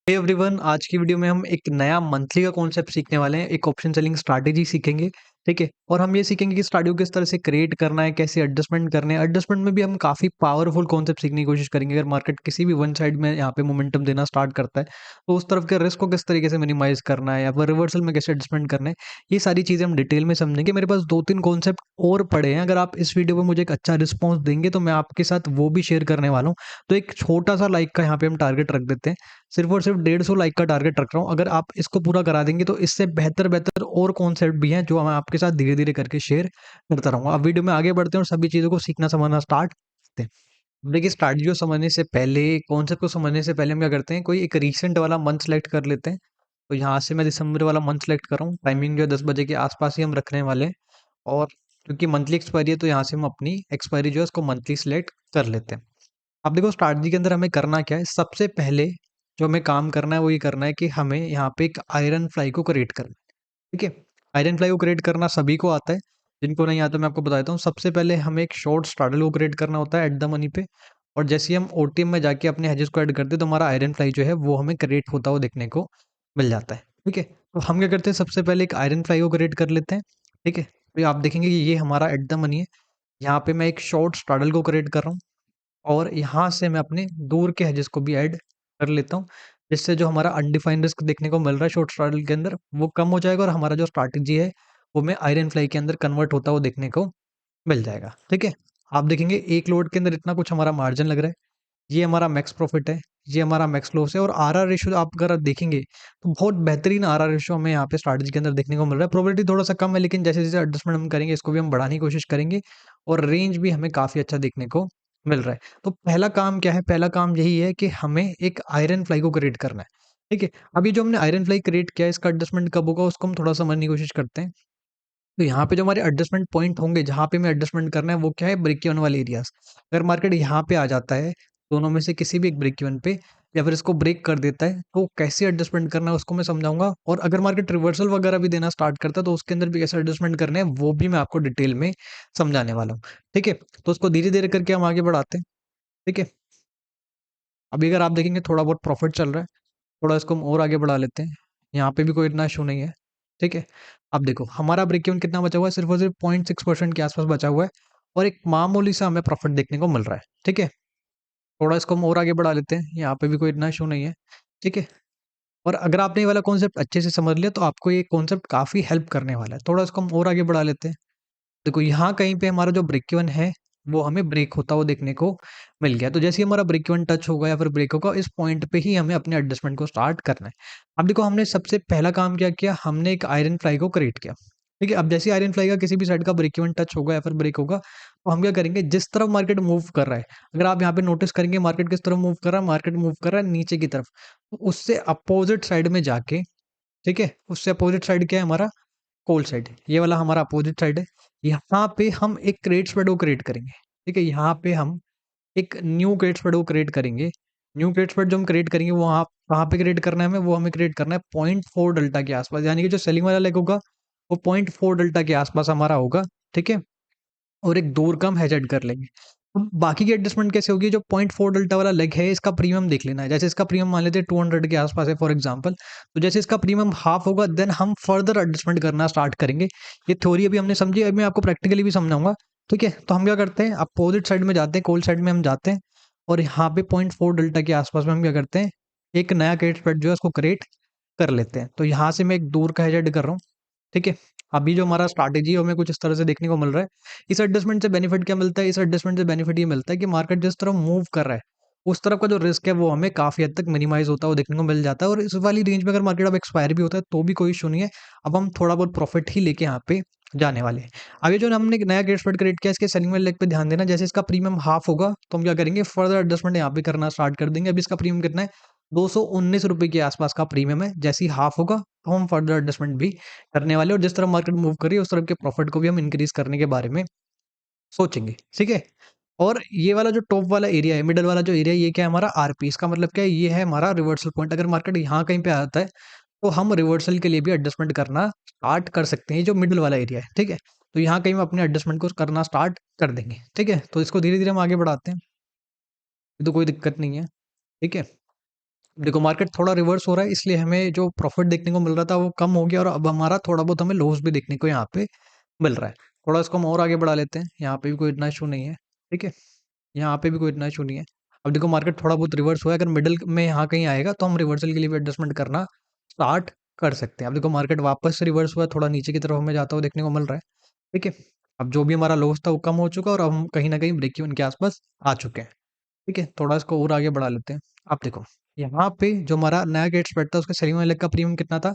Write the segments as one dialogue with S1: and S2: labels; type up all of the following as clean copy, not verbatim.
S1: Hey everyone, आज की video में हम एक नया मंथली का कॉन्सेप्ट सीखने वाले हैं। एक ऑप्शन सेलिंग स्ट्रैटेजी सीखेंगे। ठीक है। और हम ये सीखेंगे कि स्ट्रैटेजी को किस तरह से क्रिएट करना है, कैसे एडजस्टमेंट करने हैं। एडजस्टमेंट में भी हम काफी पावरफुल कॉन्सेप्ट सीखने की कोशिश करेंगे। अगर मार्केट किसी भी वन साइड में यहाँ पे मोमेंटम देना स्टार्ट करता है तो उस तरफ के रिस्क को किस तरीके से मिनिमाइज करना है या फिर रिवर्सल में कैसे एडजस्टमेंट करना है, ये सारी चीजें हम डिटेल में समझेंगे। मेरे पास 2-3 कॉन्सेप्ट और पड़े हैं। अगर आप इस वीडियो पे मुझे एक अच्छा रिस्पॉन्स देंगे तो मैं आपके साथ वो भी शेयर करने वाला हूँ। तो एक छोटा सा लाइक का यहाँ पे हम टारगेट रख देते हैं। सिर्फ और सिर्फ 150 लाइक का टारगेट रख रहा हूँ। अगर आप इसको पूरा करा देंगे तो इससे बेहतर बेहतर और कॉन्सेप्ट भी हैं जो मैं आपके साथ धीरे धीरे करके शेयर करता रहूंगा। अब वीडियो में आगे बढ़ते हैं और सभी चीजों को सीखना समझना स्टार्ट करते हैं। देखिए, स्ट्रैटेजी को समझने से पहले, कॉन्सेप्ट को समझने से पहले हम क्या करते हैं, कोई एक रीसेंट वाला मंथ सेलेक्ट कर लेते हैं। तो यहाँ से मैं दिसंबर वाला मंथ सेलेक्ट कर रहा हूँ। टाइमिंग जो है 10 बजे के आसपास ही हम रखने वाले हैं। और क्योंकि मंथली एक्सपायरी है तो यहाँ से हम अपनी एक्सपायरी जो है उसको मंथली सेलेक्ट कर लेते हैं। अब देखो, स्ट्रैटेजी के अंदर हमें करना क्या है। सबसे पहले जो हमें काम करना है वो ये करना है कि हमें यहाँ पे एक आयरन फ्लाई को क्रिएट करना है। ठीक है। आयरन फ्लाई को क्रिएट करना सभी को आता है। जिनको नहीं आता मैं आपको बता देता हूँ। सबसे पहले हमें एक शॉर्ट स्ट्रैडल को क्रिएट करना होता है एट द मनी पे। और जैसे ही हम ओटीएम में जाके अपने हेजेस को ऐड करते हैं तो हमारा आयरन फ्लाई जो है वो हमें क्रिएट होता हुआ देखने को मिल जाता है। ठीक है। तो हम क्या करते हैं, सबसे पहले एक आयरन फ्लाई को क्रिएट कर लेते हैं। ठीक है। तो आप देखेंगे कि ये हमारा एट द मनी है। यहाँ पे मैं एक शॉर्ट स्ट्रैडल को क्रिएट कर रहा हूँ। और यहाँ से मैं अपने दूर के हेजेस को भी ऐड कर लेता हूँ, जिससे जो हमारा अनडिफाइंड रिस्क देखने को मिल रहा है शॉर्ट स्ट्रैडल के अंदर वो कम हो जाएगा और हमारा जो स्ट्रैटेजी है वो मैं आयरन फ्लाई के अंदर कन्वर्ट होता हुआ देखने को मिल जाएगा। ठीक है। आप देखेंगे एक लोड के अंदर इतना कुछ हमारा मार्जिन लग रहा है। ये हमारा मैक्स प्रॉफिट है, ये हमारा मैक्स लॉस है। और आरआर रेशियो आप अगर देखेंगे तो बहुत बेहतरीन आरआर रेशियो हमें यहाँ पे स्ट्रैटेजी के अंदर देखने को मिल रहा है। प्रोबेबिलिटी थोड़ा सा कम है लेकिन जैसे जैसे एडजस्टमेंट हम करेंगे इसको भी हम बढ़ाने की कोशिश करेंगे। और रेंज भी हमें काफी अच्छा देखने को मिल रहा है। तो पहला काम क्या है, पहला काम यही है कि हमें एक आयरन फ्लाई को क्रिएट करना है। ठीक है। अभी जो हमने आयरन फ्लाई क्रिएट किया है इसका एडजस्टमेंट कब होगा उसको हम थोड़ा समझने की कोशिश करते हैं। तो यहाँ पे जो हमारे एडजस्टमेंट पॉइंट होंगे जहाँ पे हमें एडजस्टमेंट करना है वो क्या है, ब्रेक इवन वाले एरियाज। अगर मार्केट यहाँ पे आ जाता है दोनों में से किसी भी एक ब्रेक इवन पे या फिर इसको ब्रेक कर देता है तो कैसे एडजस्टमेंट करना है उसको मैं समझाऊंगा। और अगर मार्केट रिवर्सल वगैरह भी देना स्टार्ट करता है तो उसके अंदर भी कैसे एडजस्टमेंट करने हैं वो भी मैं आपको डिटेल में समझाने वाला हूँ। ठीक है। तो उसको धीरे धीरे करके हम आगे बढ़ाते हैं। ठीक है। अभी अगर आप देखेंगे थोड़ा बहुत प्रॉफिट चल रहा है, थोड़ा इसको हम और आगे बढ़ा लेते हैं। यहाँ पे भी कोई इतना इशू नहीं है। ठीक है। अब देखो हमारा ब्रेक इवन कितना बचा हुआ है, सिर्फ और सिर्फ 0.6% के आसपास बचा हुआ है। और एक मामूली सा हमें प्रॉफिट देखने को मिल रहा है। ठीक है। थोड़ा इसको हम और आगे बढ़ा लेते हैं, यहाँ पे भी कोई इतना इशू नहीं है। ठीक है। और अगर आपने ये वाला कॉन्सेप्ट अच्छे से समझ लिया तो आपको ये कॉन्सेप्ट काफी हेल्प करने वाला है। थोड़ा इसको हम और आगे बढ़ा लेते हैं। देखो यहाँ कहीं पे हमारा जो ब्रेक इवन है वो हमें ब्रेक होता हुआ देखने को मिल गया। तो जैसे ही हमारा ब्रेक इवन टच होगा या फिर ब्रेक होगा इस पॉइंट पे ही हमें अपने एडजस्टमेंट को स्टार्ट करना है। अब देखो हमने सबसे पहला काम क्या किया, हमने एक आयरन फ्लाई को क्रिएट किया। ठीक है। अब जैसे आयरन फ्लाई का किसी भी साइड का ब्रेक इवन टच होगा या फिर ब्रेक होगा तो हम क्या करेंगे, जिस तरफ मार्केट मूव कर रहा है, अगर आप यहाँ पे नोटिस करेंगे मार्केट किस तरफ मूव कर रहा है, मार्केट मूव कर रहा है नीचे की तरफ। तो उससे अपोजिट साइड में जाके, ठीक है, उससे अपोजिट साइड क्या है हमारा, कोल साइड, ये वाला हमारा अपोजिट साइड है। यहाँ पे हम एक क्रेडिट स्प्रेड को क्रिएट करेंगे। ठीक है। यहाँ पे हम एक न्यू क्रेडिट स्प्रेड को क्रिएट करेंगे। न्यू क्रेडिट स्प्रेड जो हम क्रिएट करेंगे वो वहाँ कहाँ पे क्रिएट करना है हमें, वो हमें क्रिएट करना है 0.4 डेल्टा के आसपास। यानी कि जो सेलिंग वाला लेग होगा वो 0.4 डेल्टा के आसपास हमारा होगा। ठीक है। और एक दूर का हम हेज ऐड कर लेंगे। अब बाकी की एडजस्टमेंट कैसे होगी, जो 0.4 डेल्टा वाला लेग है इसका प्रीमियम देख लेना है। जैसे इसका प्रीमियम मान लेते हैं 200 के आसपास है फॉर एग्जांपल। तो जैसे इसका प्रीमियम हाफ होगा देन हम फर्दर एडजस्टमेंट करना स्टार्ट करेंगे। ये थ्योरी अभी हमने समझी, अभी मैं आपको प्रैक्टिकली भी समझाऊंगा। ठीक है। तो हम क्या करते हैं, अपोजिट साइड में जाते हैं, कोल साइड में हम जाते हैं। और यहाँ पे 0.4 डेल्टा के आसपास में हम क्या करते हैं, एक नया क्रेडिट स्प्रेड जो है उसको क्रिएट कर लेते हैं। तो यहाँ से मैं एक दूर का हेज ऐड कर रहा हूँ। ठीक है। अभी जो हमारा स्ट्रैटेजी है हमें कुछ इस तरह से देखने को मिल रहा है। इस एडजस्टमेंट से बेनिफिट क्या मिलता है, इस एडजस्टमेंट से बेनिफिट ये मिलता है कि मार्केट जिस तरफ मूव कर रहा है उस तरफ का जो रिस्क है वो हमें काफी हद तक मिनिमाइज होता हुआ देखने को मिल जाता है। और इस वाली रेंज में अगर मार्केट अब एक्सपायर भी होता है तो भी कोई इशू नहीं है। अब हम थोड़ा बहुत प्रॉफिट ही लेके यहाँ पे जाने वाले हैं। आगे जो हमने एक नया गेट स्प्रेड क्रिएट किया इसके सेलिंग वाले लेग पे ध्यान देना। जैसे इसका प्रीमियम हाफ होगा तो हम क्या करेंगे, फर्दर एडजस्टमेंट यहाँ पे करना स्टार्ट कर देंगे। अभी इसका प्रीमियम कितना है, 219 रुपए के आसपास का प्रीमियम है। जैसे ही हाफ होगा तो हम फर्दर एडजस्टमेंट भी करने वाले। और जिस तरह मार्केट मूव करी उस तरफ के प्रॉफिट को भी हम इंक्रीज करने के बारे में सोचेंगे। ठीक है। और ये वाला जो टॉप वाला एरिया है, मिडल वाला जो एरिया, ये क्या है हमारा आरपी। इसका मतलब क्या है, ये है हमारा रिवर्सल पॉइंट। अगर मार्केट यहाँ कहीं पे आता है तो हम रिवर्सल के लिए भी एडजस्टमेंट करना स्टार्ट कर सकते हैं। ये जो मिडल वाला एरिया है, ठीक है, तो यहाँ कहीं हम अपने एडजस्टमेंट को करना स्टार्ट कर देंगे। ठीक है। तो इसको धीरे धीरे हम आगे बढ़ाते हैं, ये तो कोई दिक्कत नहीं है। ठीक है। देखो मार्केट थोड़ा रिवर्स हो रहा है, इसलिए हमें जो प्रॉफिट देखने को मिल रहा था वो कम हो गया और अब हमारा थोड़ा बहुत हमें लॉस भी देखने को यहाँ पे मिल रहा है। थोड़ा इसको हम और आगे बढ़ा लेते हैं, यहाँ पे भी कोई इतना इशू नहीं है, ठीक है? यहाँ पे भी कोई इतना इशू नहीं है। अब देखो मार्केट थोड़ा बहुत रिवर्स हुआ है, अगर मिडल में यहाँ कहीं आएगा तो हम रिवर्सल के लिए भी एडजस्टमेंट करना स्टार्ट कर सकते हैं। अब देखो मार्केट वापस से रिवर्स हुआ है, थोड़ा नीचे की तरफ हमें जाता हुआ देखने को मिल रहा है, ठीक है? अब जो भी हमारा लॉस था वो कम हो चुका है और अब हम कहीं न कहीं ब्रेक इवन के आस-पास आ चुके हैं, ठीक है? थोड़ा इसको और आगे बढ़ा लेते हैं। अब देखो, यहाँ पे जो हमारा नया गेट स्प्रेड था उसका सेलिंग वाले लेग का प्रीमियम कितना था?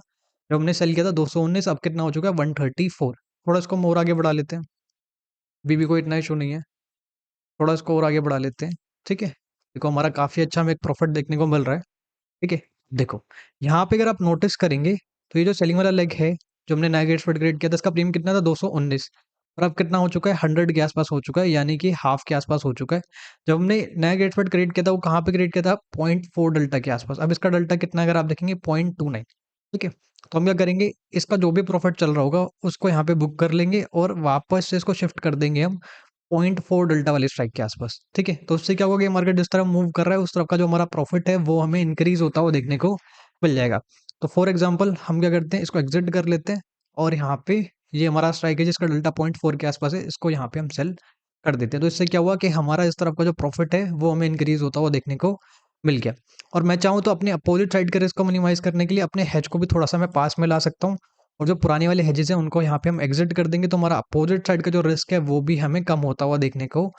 S1: जब हमने सेल किया था 219, अब कितना हो चुका है 134। थोड़ा इसको हम और आगे बढ़ा लेते हैं, अभी भी कोई इतना इशू नहीं है। थोड़ा इसको और आगे बढ़ा लेते हैं, ठीक है? देखो हमारा काफ़ी अच्छा हमें एक प्रॉफिट देखने को मिल रहा है, ठीक है? देखो, यहाँ पे अगर आप नोटिस करेंगे, तो ये जो सेलिंग वाला लेग है, जो हमने नया गेट स्प्रेड क्रिएट किया था, इसका प्रीमियम कितना था 219 और अब कितना हो चुका है 100 के आस-पास हो चुका है, यानी कि हाफ के आस-पास हो चुका है। जब हमने नया गेट स्प्रेड क्रिएट किया था, वो कहाँ पे क्रिएट किया था? 0.4 डेल्टा के आस-पास। अब इसका डेल्टा कितना है अगर आप देखेंगे 0.29, ठीक है? तो हम क्या करेंगे, इसका जो भी प्रॉफिट चल रहा होगा, उसको यहाँ पे बुक कर लेंगे और वापस से इसको शिफ्ट कर देंगे हम 0.4 डेल्टा वाले स्ट्राइक के आसपास, ठीक है? तो उससे क्या होगा कि मार्केट जिस तरफ मूव कर रहा है, उस तरफ का जो हमारा प्रॉफिट है, वो हमें इंक्रीज़ होता हुआ देखने को मिल जाएगा। तो फॉर एग्ज़ाम्पल हम क्या करते हैं, इसको एग्ज़िट कर लेते हैं और यहाँ पे ये हमारा स्ट्राइक है जिसका डेल्टा 0.4 के आसपास है, इसको यहाँ पे हम सेल कर देते हैं। तो इससे क्या हुआ कि हमारा इस तरफ का जो प्रॉफिट है, वो हमें इंक्रीज़ होता हुआ देखने को मिल गया। और मैं चाहूँ तो अपने अपोज़िट साइड के रिस्क को मिनिमाइज़ करने के लिए अपने हेज को भी थोड़ा-सा मैं पास में ला सकता हूँ और जो पुराने वाले हेजेस हैं उनको यहाँ पे हम एग्ज़िट कर देंगे, तो हमारा अपोज़िट साइड का जो रिस्क है वो भी हमें कम होता हुआ देखने को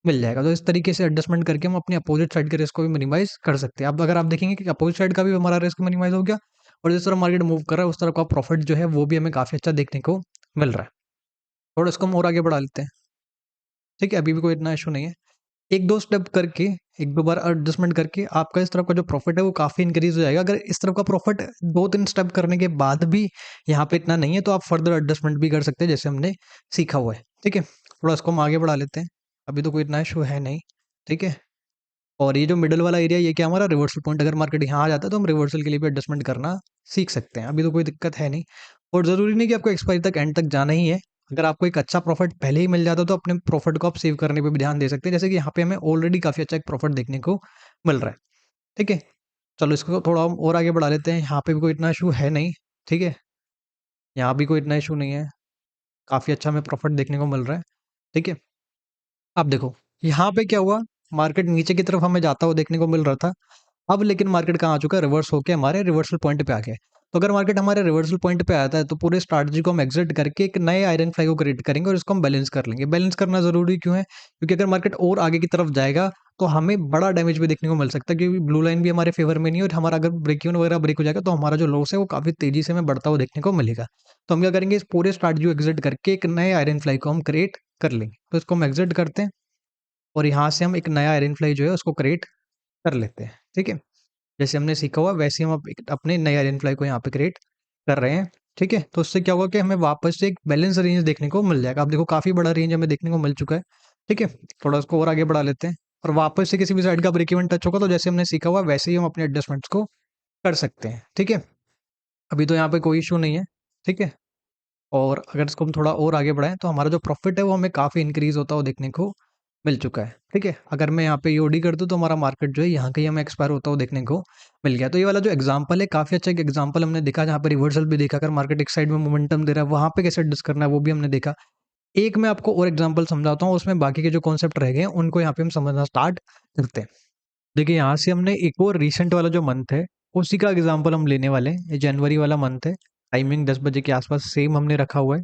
S1: मिल जाएगा। तो इस तरीके से एडजस्टमेंट करके हम अपने अपोज़िट साइड के रिस्क को भी मिनिमाइज़ कर सकते हैं। अब अगर आप देखेंगे कि अपोज़िट साइड का भी हमारा रिस्क मिनिमाइज़ हो गया और जिस तरह मार्केट मूव कर रहा है उस तरफ का प्रॉफिट जो है वो भी हमें काफ़ी अच्छा देखने को मिल रहा है। थोड़ा इसको हम और आगे बढ़ा लेते हैं, ठीक है? अभी भी कोई इतना इश्यू नहीं है। 1-2 स्टेप करके, 1-2 बार एडजस्टमेंट करके आपका इस तरफ का जो प्रॉफिट है वो काफ़ी इंक्रीज़ हो जाएगा। अगर इस तरफ का प्रॉफिट 2-3 स्टेप करने के बाद भी यहाँ पे इतना नहीं है तो आप फर्दर एडजस्टमेंट भी कर सकते हैं जैसे हमने सीखा हुआ है, ठीक है? थोड़ा इसको हम आगे बढ़ा लेते हैं। अभी तो कोई इतना इश्यू है नहीं, ठीक है? और ये जो मिडल वाला एरिया ये क्या हमारा रिवर्सल पॉइंट, अगर मार्केट यहाँ आ जाता है तो हम रिवर्सल के लिए भी एडजस्टमेंट करना सीख सकते हैं। अभी तो कोई दिक्कत है नहीं और ज़रूरी नहीं कि आपको एक्सपायरी तक एंड तक जाना ही है। अगर आपको एक अच्छा प्रॉफिट पहले ही मिल जाता है तो अपने प्रॉफिट को आप सेव करने पे भी ध्यान दे सकते हैं। जैसे कि यहाँ पे हमें ऑलरेडी काफ़ी अच्छा एक प्रॉफिट देखने को मिल रहा है। ठीक है? चलो इसको थोड़ा हम और आगे बढ़ा लेते हैं। यहाँ पे भी कोई इतना इशू है नहीं। ठीक है? यहाँ भी कोई इतना इशू नहीं है। काफ़ी अच्छा हमें प्रॉफिट देखने को मिल रहा है। ठीक है? अब देखो, यहाँ पे क्या हुआ, मार्केट नीचे की तरफ हमें जाता हुआ देखने को मिल रहा था। अब लेकिन मार्केट कहाँ आ चुका है, रिवर्स होके हमारे रिवर्सल पॉइंट पे आ गया है। तो अगर मार्केट हमारे रिवर्सल पॉइंट पे आता है तो पूरे स्ट्रैटेजी को हम एग्जिट करके एक नए आयरन फ्लाई को क्रिएट करेंगे और इसको हम बैलेंस कर लेंगे। बैलेंस करना ज़रूरी क्यों है? क्योंकि अगर मार्केट और आगे की तरफ जाएगा तो हमें बड़ा डैमेज भी देखने को मिल सकता है, क्योंकि ब्लू लाइन भी हमारे फेवर में नहीं है और हमारा अगर ब्रेक इवन वगैरह ब्रेक हो जाएगा तो हमारा जो लॉस है वो काफ़ी तेज़ी से हमें बढ़ता हुआ देखने को मिलेगा। तो हम क्या करेंगे, इस पूरे स्ट्रैटेजी को एग्जिट करके एक नए आयरन फ्लाई को हम क्रिएट कर लेंगे। तो इसको हम एग्जिट करते हैं और यहाँ से हम एक नया आयरन फ्लाई जो है उसको क्रिएट कर लेते हैं। ठीक है? जैसे हमने सीखा हुआ वैसे ही हम अपने नए आयरन फ्लाई को यहाँ पे क्रिएट कर रहे हैं, ठीक है? तो उससे क्या होगा कि हमें वापस से एक बैलेंस रेंज देखने को मिल जाएगा। आप देखो काफ़ी बड़ा रेंज हमें देखने को मिल चुका है, ठीक है? थोड़ा उसको और आगे बढ़ा लेते हैं और वापस से किसी भी साइड का ब्रेक इवन टच होगा तो जैसे हमने सीखा हुआ वैसे ही हम अपने एडजस्टमेंट्स को कर सकते हैं, ठीक है? अभी तो यहाँ पे कोई इश्यू नहीं है, ठीक है? और अगर इसको हम थोड़ा और आगे बढ़ाएँ तो हमारा जो प्रॉफिट है वो हमें काफ़ी इंक्रीज़ होता हुआ देखने को मिल चुका है, ठीक है? अगर मैं यहाँ पे ईओडी कर दूँ तो हमारा मार्केट जो है यहाँ कहीं हमें एक्सपायर होता हुआ देखने को मिल गया। तो ये वाला जो एग्ज़ाम्पल है काफ़ी अच्छा एक एग्ज़ाम्पल हमने देखा, जहाँ पे रिवर्सल भी देखा, अगर मार्केट एक साइड में मोमेंटम दे रहा है वहाँ पे कैसे एडजस्ट करना है वो भी हमने देखा। एक मैं आपको और एग्ज़ाम्पल समझाता हूँ, उसमें बाकी के जो कॉन्सेप्ट रह गए हैं उनको यहाँ पे हम समझना स्टार्ट करते हैं। देखिए यहाँ से हमने एक और रिसेंट वाला जो मंथ है, उसी का एग्ज़ाम्पल हम लेने वाले हैं। ये जनवरी वाला मंथ है, टाइमिंग 10 बजे के आस-पास सेम हमने रखा हुआ है।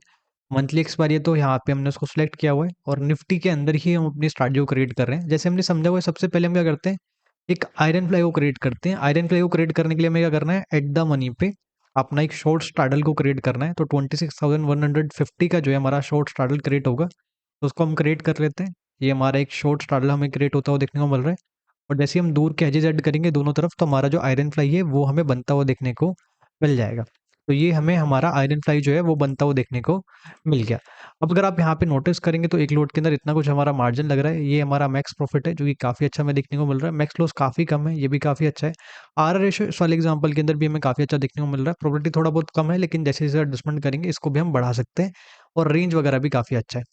S1: मंथली एक्सपायरी है तो यहाँ पे हमने उसको सिलेक्ट किया हुआ है और निफ्टी के अंदर ही हम अपनी स्ट्रैटेजी को क्रिएट कर रहे हैं। जैसे हमने समझा हुआ है, सबसे पहले हम क्या करते हैं, एक आयरन फ्लाई को क्रिएट करते हैं। आयरन फ्लाई को क्रिएट करने के लिए हमें क्या करना है, एट द मनी पे अपना एक शॉर्ट स्ट्रैडल को क्रिएट करना है। तो 26,150 का जो है हमारा शॉर्ट स्ट्रैडल क्रिएट होगा, तो उसको हम क्रिएट कर लेते हैं। ये हमारा एक शॉर्ट स्ट्रैडल हमें क्रिएट होता हुआ देखने को मिल रहा है और जैसे ही हम दूर के एजेस ऐड करेंगे दोनों तरफ, तो हमारा जो आयरन फ्लाई है वो हमें बनता हुआ देखने को मिल जाएगा। तो ये हमें हमारा आयरन फ्लाई जो है वो बनता हुआ देखने को मिल गया। अब अगर आप यहाँ पे नोटिस करेंगे तो एक लोट के अंदर इतना कुछ हमारा मार्जिन लग रहा है। ये हमारा मैक्स प्रॉफिट है जो कि काफ़ी अच्छा हमें देखने को मिल रहा है। मैक्स लॉस काफ़ी कम है, ये भी काफ़ी अच्छा है। आर रेशियो इस वाले एग्जांपल के अंदर भी हमें काफ़ी अच्छा देखने को मिल रहा है। प्रोबेबिलिटी थोड़ा बहुत कम है, लेकिन जैसे जैसे एडजस्टमेंट करेंगे इसको भी हम बढ़ा सकते हैं और रेंज वगैरह भी काफ़ी अच्छा है।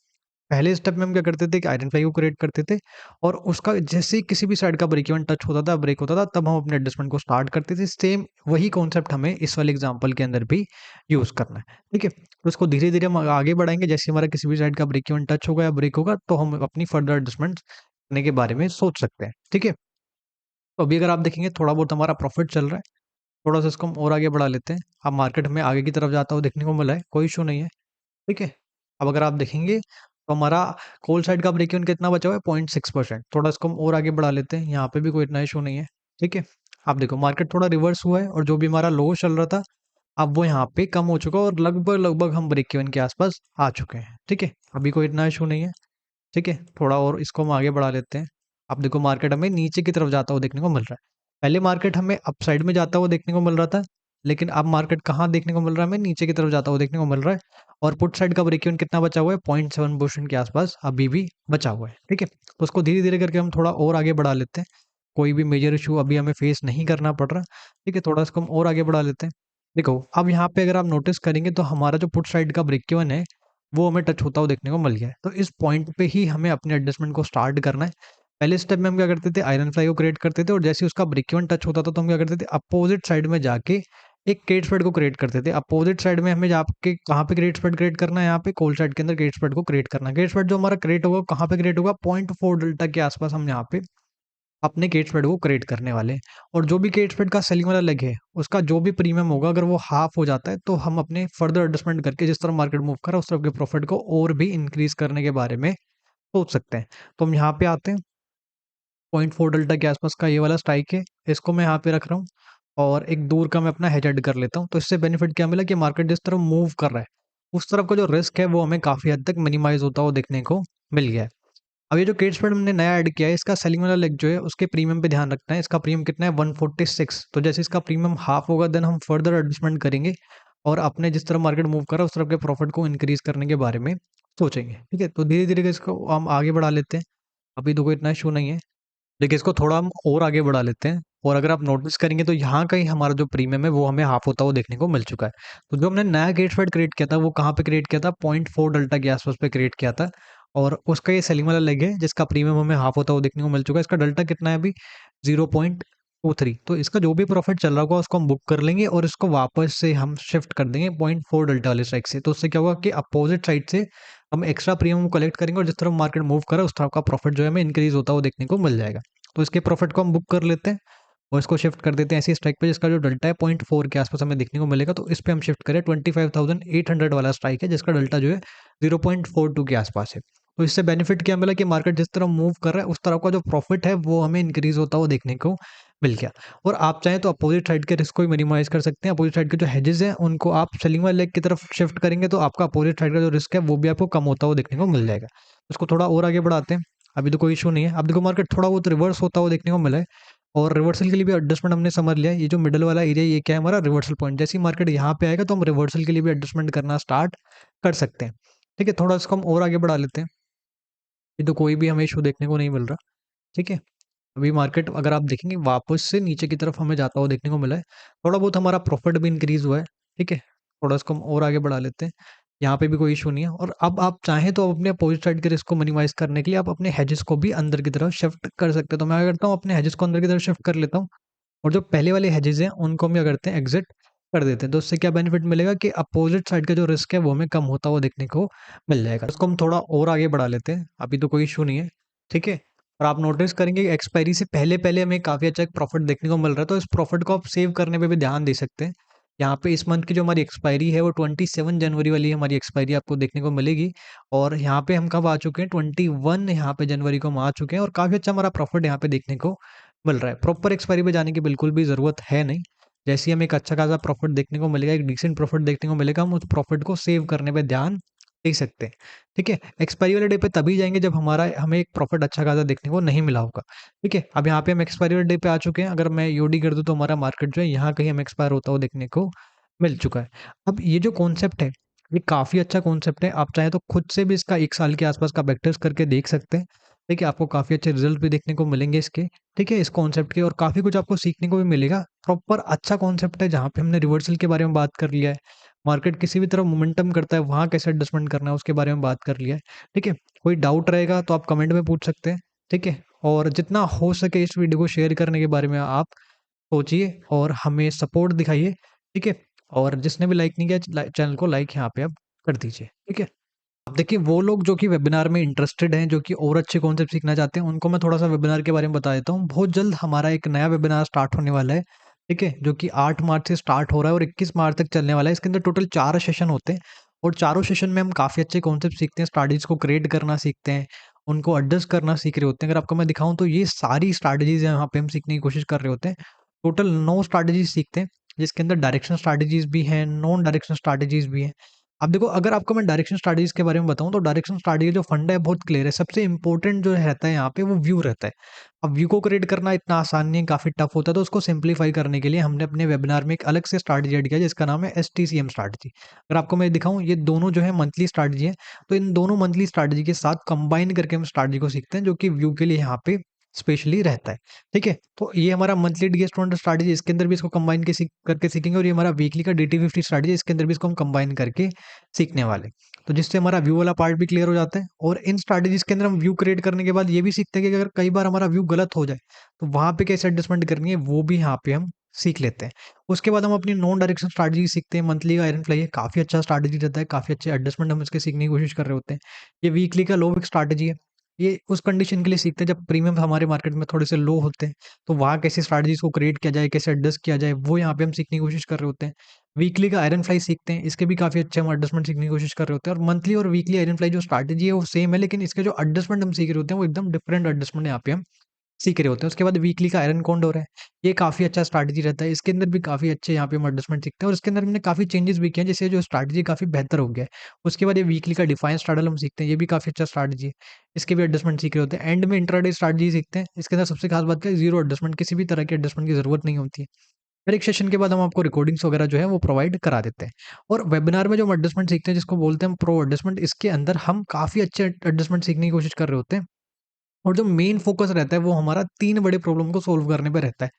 S1: पहले स्टेप में हम क्या करते थे कि आइडेंटिफाई को क्रिएट करते थे और उसका जैसे ही किसी भी साइड का ब्रेक इवन टच होता था, ब्रेक होता था, तब हम अपने एडजस्टमेंट को स्टार्ट करते थे। सेम वही कॉन्सेप्ट हमें इस वाले एग्जांपल के अंदर भी यूज़ करना है, ठीक है? तो इसको धीरे-धीरे हम आगे बढ़ाएँगे, जैसे हमारा किसी भी साइड का ब्रेक इवन टच होगा या ब्रेक होगा, तो हम अपनी फर्दर एडजस्टमेंट्स करने के बारे में सोच सकते हैं, ठीक है? तो अभी अगर आप देखेंगे थोड़ा बहुत हमारा प्रॉफिट चल रहा है, थोड़ा-सा इसको हम और आगे बढ़ा लेते हैं। अब मार्केट हमें आगे की तरफ जाता हुआ देखने को मिला है, कोई इश्यू नहीं है। ठीक है? अब अगर आप देखेंगे तो हमारा कॉल साइड का ब्रेक इवन कितना बचा हुआ है 0.6%। थोड़ा इसको हम और आगे बढ़ा लेते हैं, यहाँ पे भी कोई इतना इश्यू नहीं है, ठीक है? आप देखो मार्केट थोड़ा रिवर्स हुआ है और जो भी हमारा लो चल रहा था, अब वो यहाँ पे कम हो चुका है और लगभग-लगभग हम ब्रेक इवन के आस-पास आ चुके हैं, ठीक है? अभी कोई इतना इश्यू नहीं है, ठीक है? थोड़ा और इसको हम आगे बढ़ा लेते हैं। अब देखो मार्केट हमें नीचे की तरफ जाता हुआ देखने को मिल रहा है। पहले मार्केट हमें अप साइड में जाता हुआ देखने को मिल रहा था, लेकिन अब मार्केट कहाँ देखने को मिल रहा है हमें नीचे की तरफ जाता हुआ देखने को मिल रहा है और पुट साइड का ब्रेक इवन कितना बचा हुआ है 0.7% के आसपास अभी भी बचा हुआ है, ठीक है? तो उसको धीरे-धीरे करके हम थोड़ा और आगे बढ़ा लेते हैं। कोई भी मेजर इश्यू अभी हमें फेस नहीं करना पड़ रहा, ठीक है? थोड़ा इसको हम और आगे बढ़ा लेते हैं। देखो, अब यहाँ पे अगर आप नोटिस करेंगे तो हमारा जो पुट साइड का ब्रेक इवन है वो हमें टच होता हुआ देखने को मिल गया है। तो इस पॉइंट पे ही हमें अपने एडजस्टमेंट को स्टार्ट करना है। पहले स्टेप में हम क्या करते थे आयरन फ्लाई को क्रिएट करते थे और जैसे ही उसका ब्रेक इवन टच होता था तो हम क्या करते थे अपोजिट साइड में जाके एक क्रेट स्प्रेड को क्रिएट करते थे। अपोजिट साइड में हमें जाके कहाँ पे क्रेट स्प्रेड क्रिएट करना है, यहाँ पे कॉल साइड के अंदर क्रेट स्प्रेड को क्रिएट करना है। क्रेट स्प्रेड जो हमारा क्रिएट होगा कहाँ पे क्रिएट होगा 0.4 डेल्टा के आसपास हम यहाँ पे अपने केट स्प्रेड को क्रिएट करने वाले हैं और जो भी केट स्प्रेड का सेलिंग वाला लेग है, उसका जो भी प्रीमियम होगा अगर वो हाफ हो जाता है, तो हम अपने फर्दर एडजस्टमेंट करके जिस तरह मार्केट मूव कर रहा है, उस तरफ के प्रॉफिट को और भी इंक्रीज़ करने के बारे में सोच सकते हैं। तो हम यहाँ पे आते हैं, 0.4 डेल्टा के आसपास का ये वाला स्ट्राइक है, इसको मैं यहाँ पे रख रहा हूँ और एक दूर का मैं अपना हेज ऐड कर लेता हूँ। तो इससे बेनिफिट क्या मिला कि मार्केट जिस तरफ मूव कर रहा है, उस तरफ का जो रिस्क है, वो हमें काफ़ी हद तक मिनिमाइज़ होता हुआ देखने को मिल गया है। अब ये जो केट स्प्रेड हमने नया ऐड किया है, इसका सेलिंग वाला लेग जो है, उसके प्रीमियम पे ध्यान रखना है। इसका प्रीमियम कितना है 146। तो जैसे इसका प्रीमियम हाफ होगा देन हम फर्दर एडजस्टमेंट करेंगे और अपने जिस तरह मार्केट मूव कर रहा है उस तरफ के प्रॉफिट को इंक्रीज करने के बारे में सोचेंगे, ठीक है? तो धीरे-धीरे इसको हम आगे बढ़ा लेते हैं। अभी तो कोई इतना इश्यू नहीं है। देखिए इसको थोड़ा हम और आगे बढ़ा लेते हैं और अगर आप नोटिस करेंगे तो यहाँ कहीं हमारा जो प्रीमियम है वो हमें हाफ होता हुआ देखने को मिल चुका है। तो जो हमने नया गेट स्प्रेड क्रिएट किया था वो कहाँ पे क्रिएट किया था 0.4 डेल्टा के आसपास पे क्रिएट किया था और उसका ये सेलिंग वाला लेग है जिसका प्रीमियम हमें हाफ होता हुआ देखने को मिल चुका है। इसका डेल्टा कितना है अभी 0.23। तो इसका जो भी प्रॉफिट चल रहा होगा उसको हम बुक कर लेंगे और इसको वापस से हम शिफ्ट कर देंगे 0.4 डेल्टा वाले स्ट्राइक से। तो उससे क्या होगा कि अपोजिट साइड से हम एक्स्ट्रा प्रीमियम कलेक्ट करेंगे और जिस तरफ मार्केट मूव कर रहा है उस तरफ का प्रॉफिट जो है हमें इंक्रीज होता हुआ देखने को मिल जाएगा। तो इसके प्रॉफिट को हम बुक कर लेते हैं और इसको शिफ्ट कर देते हैं ऐसी स्ट्राइक पे जिसका जो डेल्टा है 0.4 के आसपास हमें देखने को मिलेगा। तो इस पे हम शिफ्ट करें 25,800 वाला स्ट्राइक है जिसका डेल्टा जो है 0.42 के आसपास है। तो इससे बेनिफिट क्या मिला कि मार्केट जिस तरफ मूव कर रहा है उस तरफ का जो प्रॉफिट है वो हमें इंक्रीज होता हुआ देखने को मिल गया। और आप चाहें तो अपोजिट साइड के रिस्क को भी मिनिमाइज कर सकते हैं। अपोजिट साइड के जो हेजेस हैं उनको आप सेलिंग वाले लेग की तरफ शिफ्ट करेंगे तो आपका अपोजिट साइड का जो रिस्क है वो भी आपको कम होता हुआ देखने को मिल जाएगा। उसको थोड़ा और आगे बढ़ाते हैं। अभी तो कोई इश्यू नहीं है। अब देखो मार्केट थोड़ा बहुत रिवर्स होता हुआ देखने को मिला है और रिवर्सल के लिए भी एडजस्टमेंट हमने समझ लिया है। ये जो मिडल वाला एरिया ये क्या है हमारा रिवर्सल पॉइंट। जैसे ही मार्केट यहाँ पे आएगा तो हम रिवर्सल के लिए भी एडजस्टमेंट करना स्टार्ट कर सकते हैं। ठीक है, थोड़ा इसको हम और आगे बढ़ा लेते हैं। ये तो कोई भी हमें इशू देखने को नहीं मिल रहा। ठीक है, अभी मार्केट अगर आप देखेंगे वापस से नीचे की तरफ हमें जाता हुआ देखने को मिला है। थोड़ा बहुत हमारा प्रॉफिट भी इंक्रीज हुआ है। ठीक है, थोड़ा इसको हम और आगे बढ़ा लेते हैं। यहाँ पे भी कोई इशू नहीं है और अब आप चाहें तो अपने अपोजिट साइड के रिस्क को मिनिमाइज करने के लिए आप अपने हेजेस को भी अंदर की तरफ शिफ्ट कर सकते हैं। तो मैं क्या करता हूँ अपने हेजेस को अंदर की तरफ शिफ्ट कर लेता हूँ और जो पहले वाले हेजेस हैं उनको हम क्या करते हैं एग्जिट कर देते हैं। तो उससे क्या बेनिफिट मिलेगा कि अपोजिट साइड का जो रिस्क है वो हमें कम होता हुआ देखने को मिल जाएगा। उसको हम थोड़ा और आगे बढ़ा लेते हैं। अभी तो कोई इशू नहीं है। ठीक है, और आप नोटिस करेंगे कि एक्सपायरी से पहले-पहले हमें काफ़ी अच्छा एक प्रॉफिट देखने को मिल रहा है, तो इस प्रॉफिट को आप सेव करने पे भी ध्यान दे सकते हैं। यहाँ पे इस मंथ की जो हमारी एक्सपायरी है वो 27 जनवरी वाली हमारी एक्सपायरी आपको देखने को मिलेगी और यहाँ पे हम कब आ चुके हैं 21 यहाँ पे जनवरी को हम आ चुके हैं और काफ़ी अच्छा हमारा प्रॉफिट यहाँ पे देखने को मिल रहा है। प्रॉपर एक्सपायरी पे जाने की बिल्कुल भी ज़रूरत है नहीं। जैसे ही हमें एक अच्छा खासा प्रॉफिट देखने को मिलेगा, एक डिसेंट प्रॉफिट देखने को मिलेगा, हम उस प्रॉफिट को सेव करने पे ध्यान दे सकते हैं। ठीक है? एक्सपायरी वाले डे पे तभी जाएँगे जब हमें एक प्रॉफिट अच्छा खासा देखने को नहीं मिला होगा। ठीक है? अब यहाँ पे हम एक्सपायरी वाले डे पे आ चुके हैं। अगर मैं यूडी कर दूँ तो हमारा मार्केट जो है यहाँ कहीं हमें एक्सपायर होता हुआ देखने को मिल चुका है। अब ये जो कॉन्सेप्ट है, ये काफ़ी अच्छा कॉन्सेप्ट है। आप चाहें तो खुद से भी इसका 1 साल के आसपास का बैक टेस्ट करके देख सकते हैं। ठीक है? आपको काफ़ी अच्छे रिज़ल्ट भी देखने को मिलेंगे इसके। ठीक है? इस कॉन्सेप्ट के और काफ़ी कुछ आपको सीखने को भी मिलेगा। प्रॉपर अच्छा कॉन्सेप्ट है जहाँ पे हमने रिवर्सल के बारे में बात कर लिया है। मार्केट किसी भी तरह मोमेंटम करता है वहाँ कैसे एडजस्टमेंट करना है उसके बारे में बात कर लिया है। ठीक है, कोई डाउट रहेगा तो आप कमेंट में पूछ सकते हैं। ठीक है, और जितना हो सके इस वीडियो को शेयर करने के बारे में आप सोचिए और हमें सपोर्ट दिखाइए। ठीक है, और जिसने भी लाइक नहीं किया चैनल को लाइक यहाँ पे आप कर दीजिए। ठीक है, अब देखिए वो लोग जो कि वेबिनार में इंटरेस्टेड हैं, जो कि और अच्छे कॉन्सेप्ट सीखना चाहते हैं, उनको मैं थोड़ा-सा वेबिनार के बारे में बता देता हूँ। बहुत जल्द हमारा एक नया वेबिनार स्टार्ट होने वाला है, ठीक है? जो कि 8 मार्च से स्टार्ट हो रहा है और 21 मार्च तक चलने वाला है। इसके अंदर टोटल 4 सेशन होते हैं और चारों सेशन में हम काफ़ी अच्छे कॉन्सेप्ट सीखते हैं, स्ट्रैटेजीज़ को क्रिएट करना सीखते हैं, उनको एडजस्ट करना सीख रहे होते हैं। अगर आपको मैं दिखाऊँ तो ये सारी स्ट्रैटेजीज़ यहाँ पे हम सीखने की कोशिश कर रहे होते हैं। टोटल 9 स्ट्रैटेजीज़ सीखते हैं, जिसके अंदर डायरेक्शन स्ट्रैटेजीज़ भी हैं, नॉन डायरेक्शन स्ट्रैटेजीज़ भी हैं। अब देखो अगर आपको मैं डायरेक्शन स्ट्रैटेजीज के बारे में बताऊं तो डायरेक्शन स्ट्रैटेजी जो फंडा है बहुत क्लियर है। सबसे इंपॉर्टेंट जो रहता है यहाँ पे वो व्यू रहता है। अब व्यू को क्रिएट करना इतना आसान नहीं है, काफी टफ होता है। तो उसको सिंप्लीफाई करने के लिए हमने अपने वेबिनार में एक अलग से स्ट्रैटेजी ऐड किया जिसका नाम है STCM स्ट्रैटेजी। अगर आपको मैं दिखाऊं ये दोनों जो है मंथली स्ट्रैटेजी है, तो इन दोनों मंथली स्ट्रैटेजी के साथ कंबाइन करके हम स्ट्रैटेजी को सीखते हैं जो कि व्यू के लिए यहाँ पे स्पेशली रहता है। ठीक है, तो ये हमारा मंथली डी स्टूडेंट स्ट्रैटेजी, इसके अंदर भी इसको कंबाइन करके सीखेंगे। और ये हमारा वीकली का DT50 स्ट्रैटेजी, इसके अंदर भी इसको हम कंबाइन करके सीखने वाले। तो जिससे हमारा व्यू वाला पार्ट भी क्लियर हो जाता है। और इन स्ट्रैटेजीज के अंदर हम व्यू क्रिएट करने के बाद ये भी सीखते हैं कि अगर कई बार हमारा व्यू गलत हो जाए तो वहां पे कैसे एडजस्टमेंट करनी है वो भी यहाँ पे हम सीख लेते हैं। उसके बाद हम अपनी नॉन डायरेक्शन स्ट्रैटेजी सीखते हैं। मंथली का आयरन फ्लाई है, काफी अच्छा स्ट्रैटेजी रहता है, काफी अच्छे एडजस्टमेंट हम इसके सीखने की कोशिश कर रहे होते हैं। ये वीकली का लो विक स्ट्रैटेजी है, ये उस कंडीशन के लिए सीखते हैं जब प्रीमियम हमारे मार्केट में थोड़े से लो होते हैं, तो वहाँ कैसे स्ट्रैटेजीज को क्रिएट किया जाए, कैसे एडजस्ट किया जाए, वो यहाँ पे हम सीखने की कोशिश कर रहे होते हैं। वीकली का आयरन फ्लाई सीखते हैं, इसके भी काफ़ी अच्छे हम एडजस्टमेंट सीखने की कोशिश कर रहे होते हैं। और मंथली और वीकली आयरन फ्लाई जो स्ट्रैटेजी है वो सेम है, लेकिन इसके जो एडजस्टमेंट हम सीख रहे होते हैं वो एकदम डिफरेंट एडजस्टमेंट यहाँ पे हम सीख रहे होते हैं। उसके बाद वीकली का आयरन कॉन्डोर है, ये काफ़ी अच्छा स्ट्रैटेजी रहता है। इसके अंदर भी काफ़ी अच्छे यहाँ पे हम एडजस्टमेंट सीखते हैं और इसके अंदर हमने काफ़ी चेंजेस भी किए हैं, जिससे जो स्ट्रैटेजी काफ़ी बेहतर हो गया है। उसके बाद ये वीकली का डिफाइन स्ट्रैडल हम सीखते हैं, ये भी काफ़ी अच्छा स्ट्रैटेजी है। इसके भी एडजस्टमेंट सीख रहे होते हैं। एंड में इंट्राडे स्ट्रैटेजी सीखते हैं, इसके अंदर सबसे खास बात क्या है, जीरो एडजस्टमेंट, किसी भी तरह के एडजस्टमेंट की जरूरत नहीं होती है। हर एक सेशन के बाद हम आपको रिकॉर्डिंग्स वगैरह जो है वो प्रोवाइड करा देते हैं। और वेबिनार में जो हम एडजस्टमेंट सीखते हैं जिसको बोलते हैं हम प्रो एडजस्टमेंट, इसके अंदर हम काफ़ी अच्छे एडजस्टमेंट सीखने की कोशिश कर रहे होते हैं। और जो मेन फोकस रहता है वो हमारा 3 बड़े प्रॉब्लम को सॉल्व करने पे रहता है।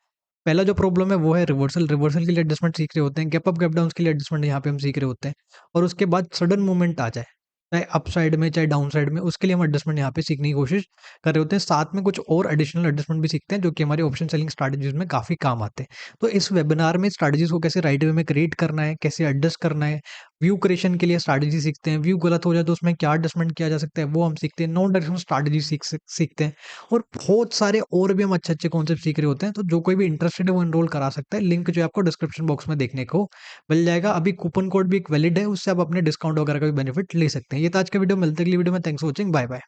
S1: पहला जो प्रॉब्लम है वो है रिवर्सल, रिवर्सल के लिए एडजस्टमेंट सीख रहे होते हैं। गैप अप गैप डाउन्स के लिए एडजस्टमेंट यहाँ पे हम सीख रहे होते हैं। और उसके बाद सडन मूवमेंट आ जाए, चाहे अप साइड में चाहे डाउन साइड में, उसके लिए हम एडजस्टमेंट यहाँ पे सीखने की कोशिश कर रहे होते हैं। साथ में कुछ और एडिशनल एडजस्टमेंट भी सीखते हैं जो कि हमारे ऑप्शन सेलिंग स्ट्रैटेजीज में काफ़ी काम आते हैं। तो इस वेबिनार में स्ट्रैटेजीज को कैसे राइट वे में क्रिएट करना है, कैसे एडजस्ट करना है, व्यू क्रिएशन के लिए स्ट्रैटेजी सीखते हैं। व्यू गलत हो जाए तो उसमें क्या एडजस्टमेंट किया जा सकता है वो हम सीखते हैं। नॉन डायरेक्शनल स्ट्रैटेजी सीखते हैं। और बहुत सारे और भी हम अच्छे-अच्छे कॉन्सेप्ट सीख रहे होते हैं। तो जो कोई भी इंटरेस्टेड है वो एनरोल करा सकता है। लिंक जो है आपको डिस्क्रिप्शन बॉक्स में देखने को मिल जाएगा। अभी कूपन कोड भी एक वैलिड है, उससे आप अपने डिस्काउंट वगैरह का भी बेनिफिट ले सकते हैं। ये था आज का वीडियो, मिलते हैं अगली वीडियो में। Thanks for watching, bye bye.